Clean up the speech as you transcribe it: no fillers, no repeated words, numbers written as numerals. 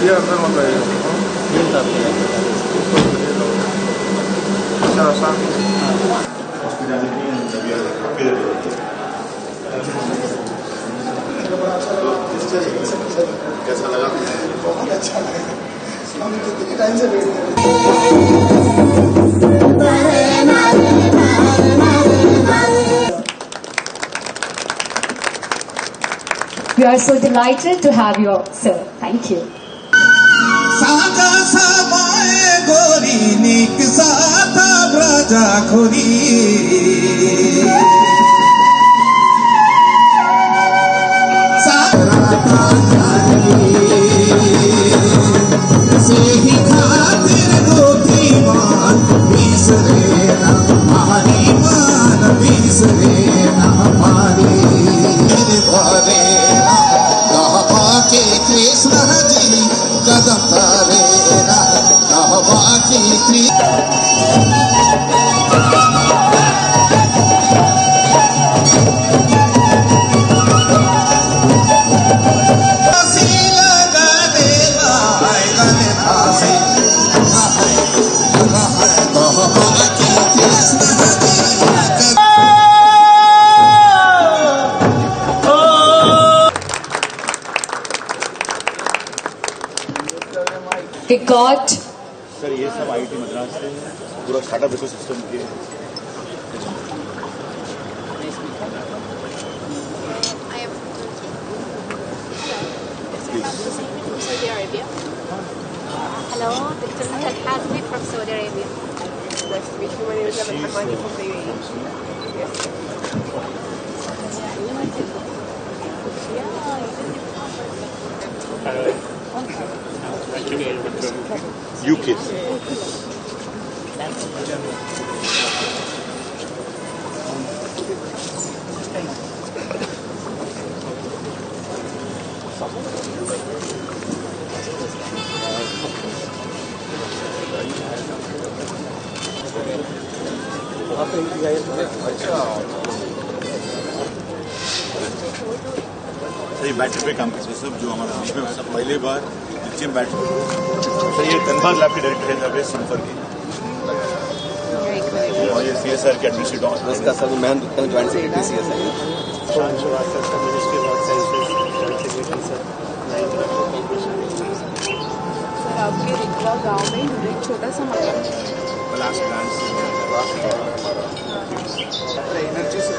भैया अंदर मत आइए। अच्छा सामने कैसा लगा? बहुत अच्छा लगा। हम कितने टाइम से वेट कर रहे We are so delighted to have you, sir. Thank you. साजा समाए गोरी निक साथा ब्रजा खोरी से ही खातिर दो दीवान बिसरे ना हमारी मान बिसरे ना हमारी भरे ना कहवा के कृष्ण जी कदम तारे ना कहवा के कृष्ण We got सर ये सब आईटी मद्रास से पूरा स्टार्टअप इकोसिस्टम के Saudi Arabia. Hello, Dr. Al-Hazmi from Saudi Arabia. Nice to meet you. My name is Jamshedpur from the UAE. Yes. UK. Sir battery पे काम करते सब जो हमारा देश में सब पहले बार लिथियम बैटरी। सर ये धनबाद लैब के डायरेक्टर है सर्विस संपर्क की और ये CSR के एडमिनिस्ट्रेटर इसका सर मैं ज्वाइंट सेक्रेटरी CSR है। सर आपके रिकवा गांव में एक छोटा सा एनर्जी से